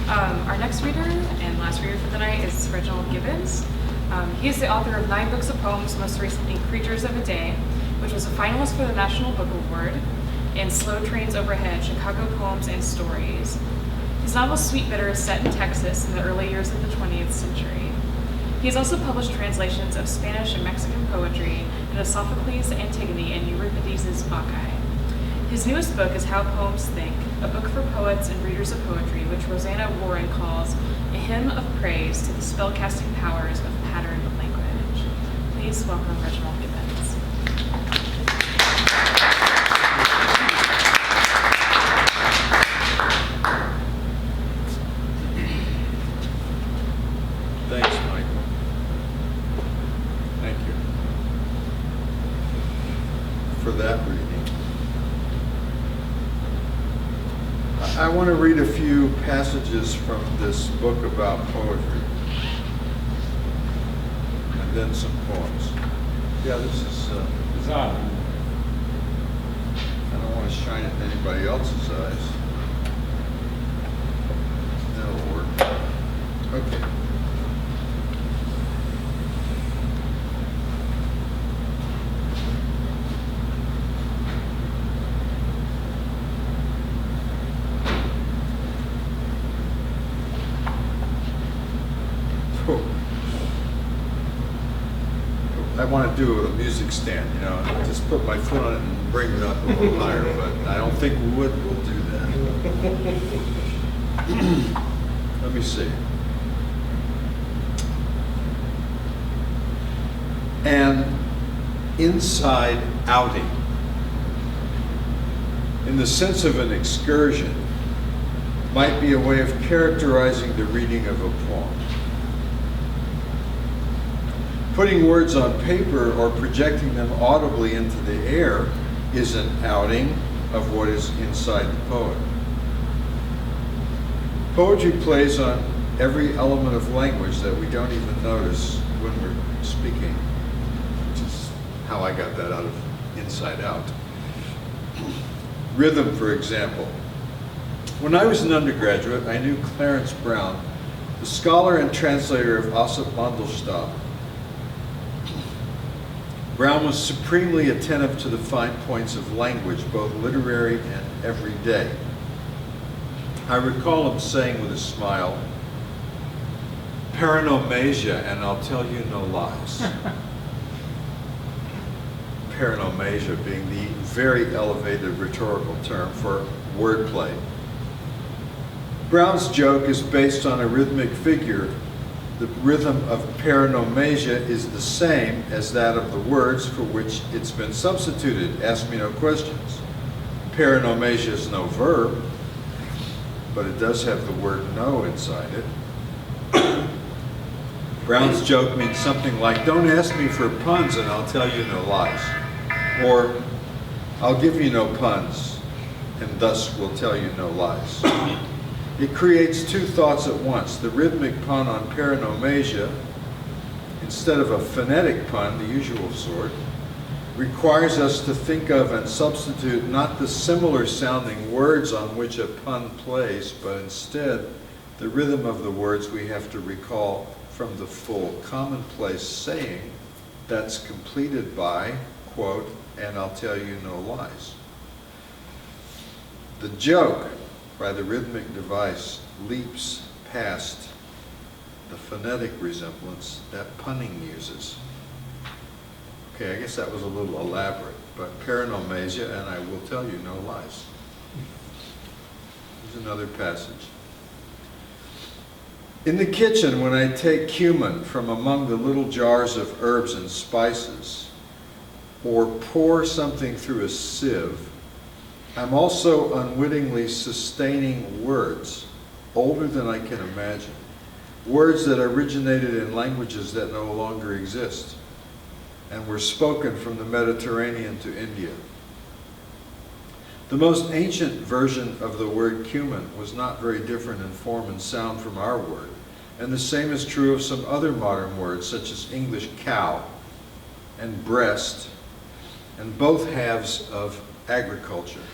Our next reader and last reader for the night is Reginald Gibbons. He is the author of 9 books of poems, most recently Creatures of a Day, which was a finalist for the National Book Award, and Slow Trains Overhead, Chicago Poems and Stories. His novel Sweetbitter is set in Texas in the early years of the 20th century. He has also published translations of Spanish and Mexican poetry and of Sophocles, Antigone, and Euripides' Bacchae. His newest book is How Poems Think, a book for poets and readers of poetry, which Rosanna Warren calls a hymn of praise to the spellcasting powers of patterned language. Please welcome Reginald Gibbons. Thanks, Michael. Thank you for that reading. I want to read a few passages from this book about poetry, and then some poems. Yeah, this is I don't want to shine it in anybody else's eyes. That'll work. Okay. I want to do it with a music stand, you know, just put my foot on it and bring it up a little higher, but I don't think wood will do that. Let me see. An inside outing, in the sense of an excursion, might be a way of characterizing the reading of a poem. Putting words on paper or projecting them audibly into the air is an outing of what is inside the poet. Poetry plays on every element of language that we don't even notice when we're speaking, which is how I got that out of Inside Out. Rhythm, for example. When I was an undergraduate, I knew Clarence Brown, the scholar and translator of Ossip Mandelstam. Brown was supremely attentive to the fine points of language, both literary and everyday. I recall him saying with a smile, "Paranomasia, and I'll tell you no lies." Paranomasia being the very elevated rhetorical term for wordplay. Brown's joke is based on a rhythmic figure. The rhythm of paranomasia is the same as that of the words for which it's been substituted. Ask me no questions. Paranomasia is no verb, but it does have the word no inside it. Brown's joke means something like, "Don't ask me for puns and I'll tell you no lies." Or, "I'll give you no puns and thus will tell you no lies." It creates two thoughts at once. The rhythmic pun on paranomasia, instead of a phonetic pun, the usual sort, requires us to think of and substitute not the similar sounding words on which a pun plays, but instead the rhythm of the words we have to recall from the full commonplace saying that's completed by, quote, "and I'll tell you no lies." The joke, by the rhythmic device, leaps past the phonetic resemblance that punning uses. Okay, I guess that was a little elaborate, but paranomasia, and I will tell you no lies. Here's another passage. In the kitchen, when I take cumin from among the little jars of herbs and spices, or pour something through a sieve, I'm also unwittingly sustaining words older than I can imagine, words that originated in languages that no longer exist and were spoken from the Mediterranean to India. The most ancient version of the word cumin was not very different in form and sound from our word, and the same is true of some other modern words such as English cow and breast, and both halves of agriculture.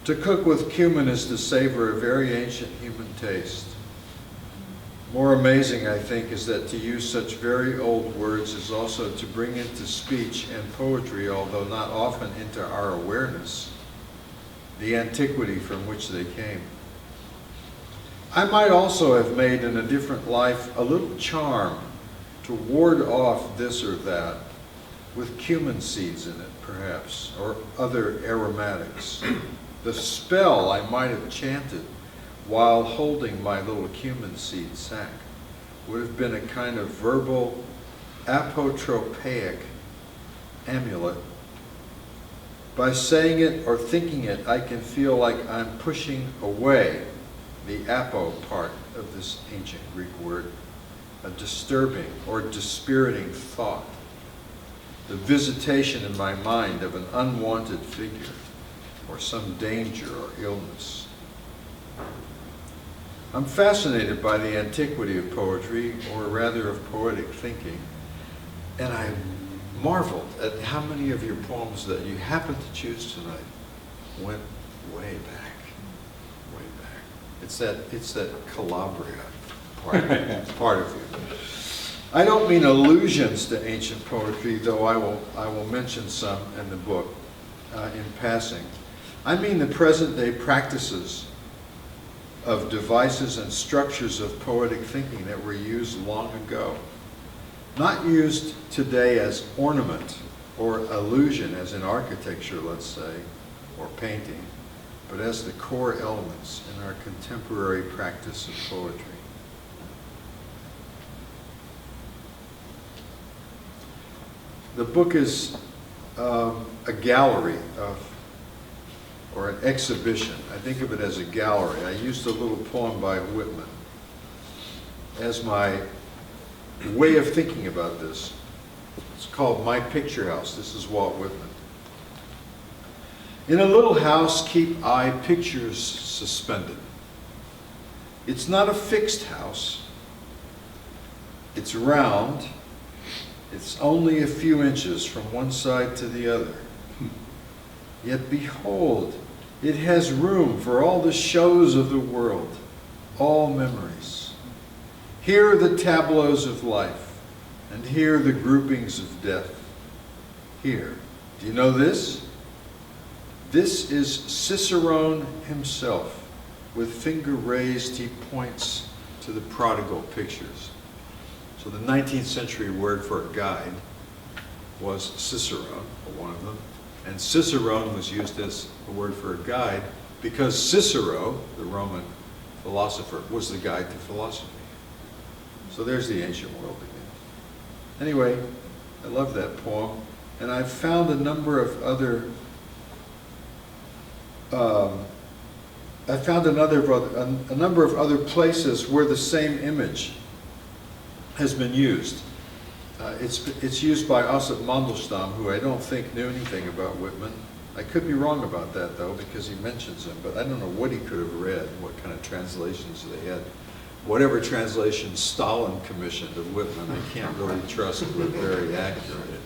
To cook with cumin is to savor a very ancient human taste. More amazing, I think, is that to use such very old words is also to bring into speech and poetry, although not often into our awareness, the antiquity from which they came. I might also have made in a different life a little charm to ward off this or that, with cumin seeds in it, perhaps, or other aromatics. The spell I might have chanted while holding my little cumin seed sack would have been a kind of verbal apotropaic amulet. By saying it or thinking it, I can feel like I'm pushing away the apo part of this ancient Greek word, a disturbing or dispiriting thought, the visitation in my mind of an unwanted figure or some danger or illness. I'm fascinated by the antiquity of poetry, or rather of poetic thinking, and I marveled at how many of your poems that you happen to choose tonight went way back, way back. It's that Calabria part of you. I don't mean allusions to ancient poetry, though I will mention some in the book in passing. I mean the present day practices of devices and structures of poetic thinking that were used long ago. Not used today as ornament or illusion, as in architecture, let's say, or painting, but as the core elements in our contemporary practice of poetry. The book is a gallery of, or an exhibition. I think of it as a gallery. I used a little poem by Whitman as my way of thinking about this. It's called My Picture House. This is Walt Whitman. In a little house keep I pictures suspended. It's not a fixed house. It's round. It's only a few inches from one side to the other. Yet behold, it has room for all the shows of the world, all memories. Here are the tableaus of life, and here the groupings of death. Here, do you know this? This is Cicerone himself. With finger raised, he points to the prodigal pictures. So the 19th century word for a guide was Cicerone, or one of them. And Cicerone was used as a word for a guide because Cicero, the Roman philosopher, was the guide to philosophy. So there's the ancient world again. Anyway, I love that poem. And I've found a number of other a number of other places where the same image has been used. It's used by Ossip Mandelstam, who I don't think knew anything about Whitman. I could be wrong about that, though, because he mentions him, but I don't know what he could have read, what kind of translations they had. Whatever translation Stalin commissioned of Whitman, I can't really trust were very accurate.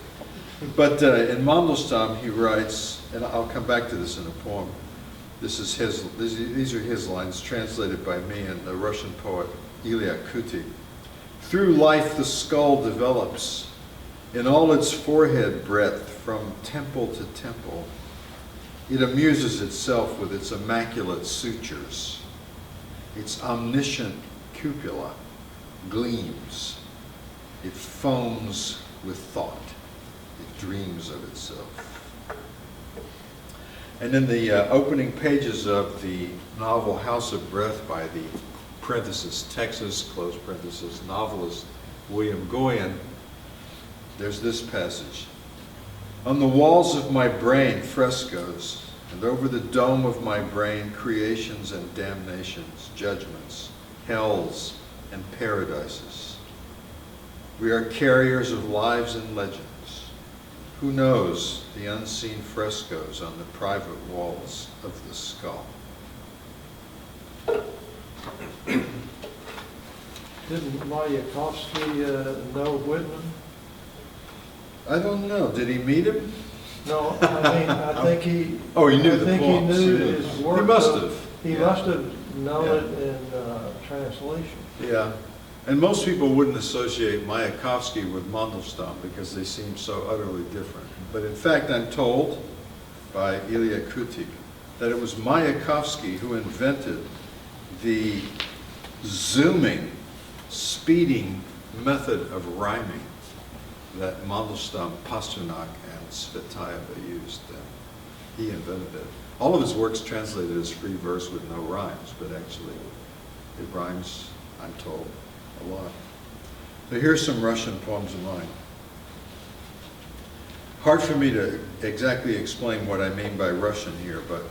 But in Mandelstam, he writes, and I'll come back to this in a poem. These are his lines, translated by me and the Russian poet Ilya Kuti. Through life the skull develops in all its forehead breadth from temple to temple. It amuses itself with its immaculate sutures. Its omniscient cupula gleams. It foams with thought. It dreams of itself. And in the opening pages of the novel House of Breath by the parenthesis, Texas, close parenthesis, novelist William Goyen, there's this passage. On the walls of my brain, frescoes, and over the dome of my brain, creations and damnations, judgments, hells and paradises. We are carriers of lives and legends. Who knows the unseen frescoes on the private walls of the skull? Didn't Mayakovsky know Whitman? I don't know. Did he meet him? No, I mean, I think he. Oh, he knew I the think poems. he knew his work. He must have. He Yeah. must have known Yeah. it in translation. Yeah, and most people wouldn't associate Mayakovsky with Mandelstam because they seem so utterly different. But in fact, I'm told by Ilya Kutik that it was Mayakovsky who invented the zooming, speeding method of rhyming that Mandelstam, Pasternak, and Tsvetaeva used. He invented it. All of his works translated as free verse with no rhymes, but actually it rhymes, I'm told, a lot. So here's some Russian poems of mine. Hard for me to exactly explain what I mean by Russian here, but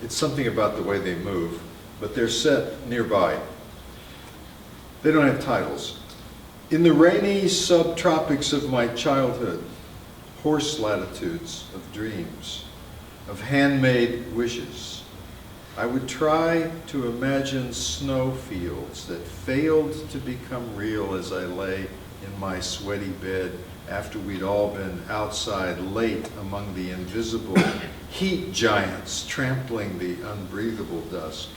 it's something about the way they move, but they're set nearby. They don't have titles. In the rainy subtropics of my childhood, horse latitudes of dreams, of handmade wishes, I would try to imagine snowfields that failed to become real as I lay in my sweaty bed after we'd all been outside late among the invisible heat giants trampling the unbreathable dusk.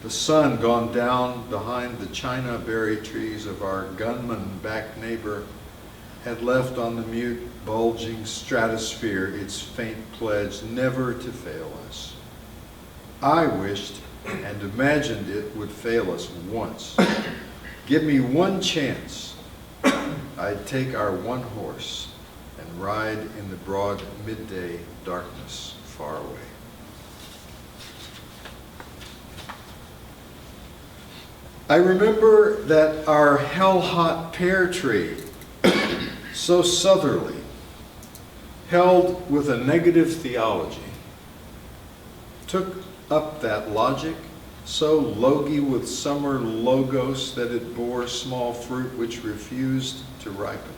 The sun gone down behind the china berry trees of our gunman-backed neighbor had left on the mute, bulging stratosphere its faint pledge never to fail us. I wished and imagined it would fail us once. Give me one chance, I'd take our one horse and ride in the broad midday darkness far away. I remember that our hell-hot pear tree, so southerly, held with a negative theology, took up that logic, so logy with summer logos that it bore small fruit which refused to ripen.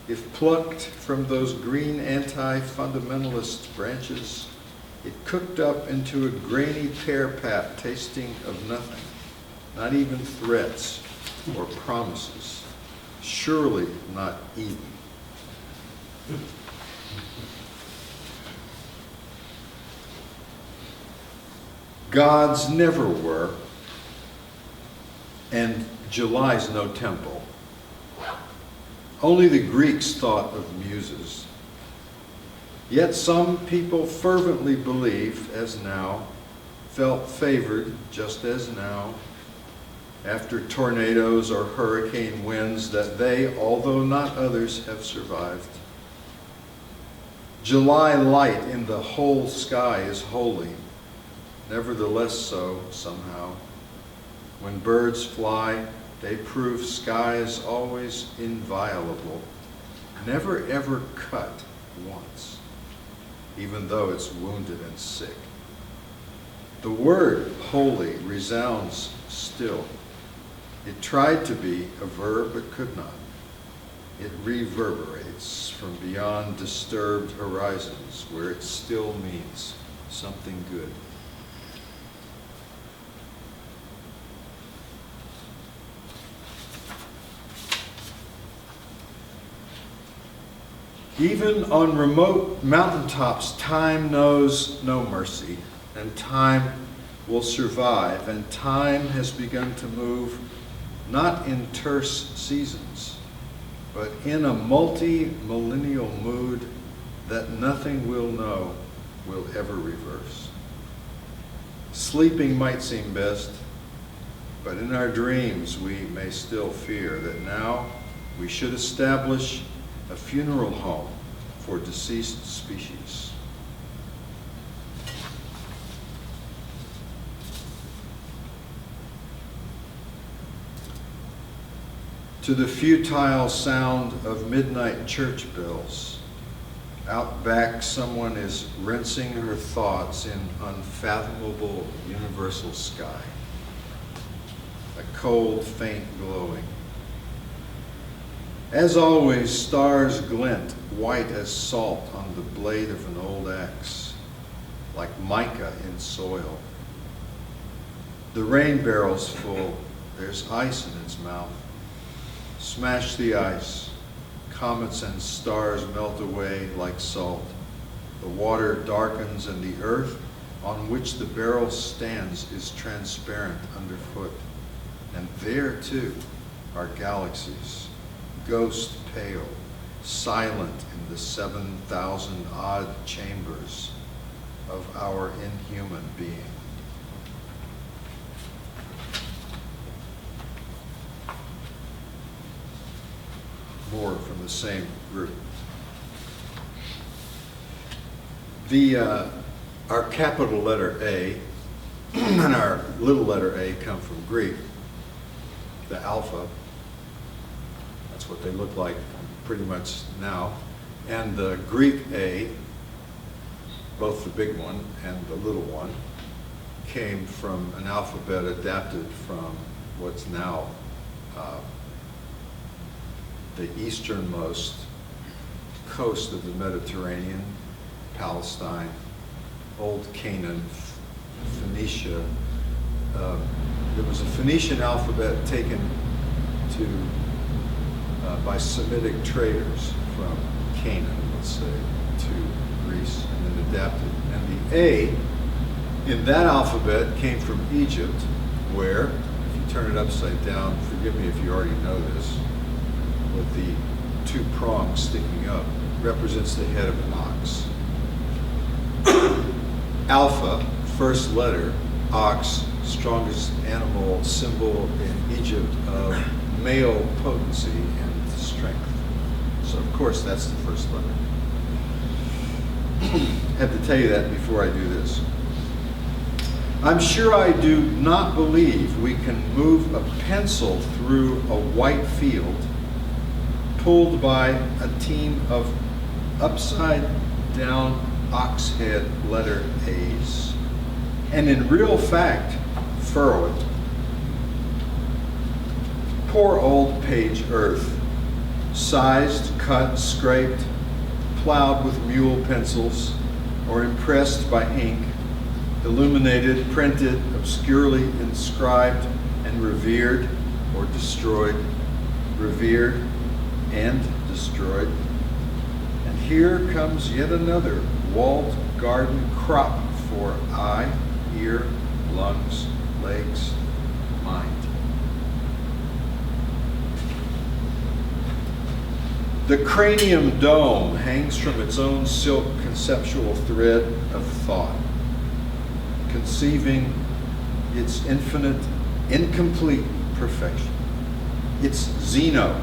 If plucked from those green anti-fundamentalist branches, it cooked up into a grainy pear pap tasting of nothing, not even threats or promises, surely not Eden. Gods never were, and July's no temple. Only the Greeks thought of muses. Yet some people fervently believe, as now, felt favored just as now, after tornadoes or hurricane winds, that they, although not others, have survived. July light in the whole sky is holy, nevertheless so, somehow. When birds fly, they prove skies always inviolable, never ever cut once, even though it's wounded and sick. The word holy resounds still. It tried to be a verb but could not. It reverberates from beyond disturbed horizons where it still means something good. Even on remote mountaintops, time knows no mercy, and time will survive, and time has begun to move not in terse seasons, but in a multi-millennial mood that nothing we'll know will ever reverse. Sleeping might seem best, but in our dreams we may still fear that now we should establish a funeral home for deceased species. To the futile sound of midnight church bells, out back someone is rinsing her thoughts in unfathomable universal sky. A cold, faint glowing. As always, stars glint white as salt on the blade of an old axe, like mica in soil. The rain barrel's full, there's ice in its mouth. Smash the ice. Comets and stars melt away like salt. The water darkens and the earth on which the barrel stands is transparent underfoot. And there too are galaxies, ghost pale, silent in the 7,000 odd chambers of our inhuman being. More from the same group. Our capital letter A and our little letter a come from Greek. The alpha, that's what they look like pretty much now. And the Greek A, both the big one and the little one, came from an alphabet adapted from what's now the easternmost coast of the Mediterranean, Palestine, Old Canaan, Phoenicia. There was a Phoenician alphabet taken to by Semitic traders from Canaan, let's say, to Greece, and then adapted. And the A in that alphabet came from Egypt, where, if you turn it upside down, forgive me if you already know this, with the two prongs sticking up, represents the head of an ox. Alpha, first letter, ox, strongest animal symbol in Egypt of male potency and strength. So of course that's the first letter. I have to tell you that before I do this. I'm sure I do not believe we can move a pencil through a white field pulled by a team of upside down ox head letter A's, and in real fact furrow it. Poor old page earth, sized, cut, scraped, plowed with mule pencils, or impressed by ink, illuminated, printed, obscurely inscribed, and revered or destroyed, revered and destroyed. And here comes yet another walled garden crop for eye, ear, lungs, legs, mind. The cranium dome hangs from its own silk conceptual thread of thought, conceiving its infinite, incomplete perfection. It's Zeno,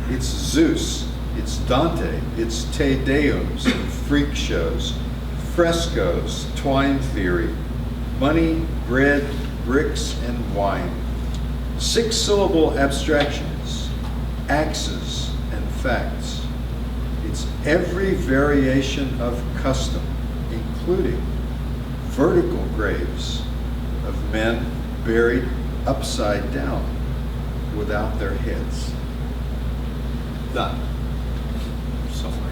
it's Zeus, it's Dante, it's Te Deums and freak shows, frescoes, twine theory, money, bread, bricks, and wine. 6-syllable abstractions, axes, and facts. It's every variation of custom, including vertical graves of men buried upside down without their heads. Done. Somewhere.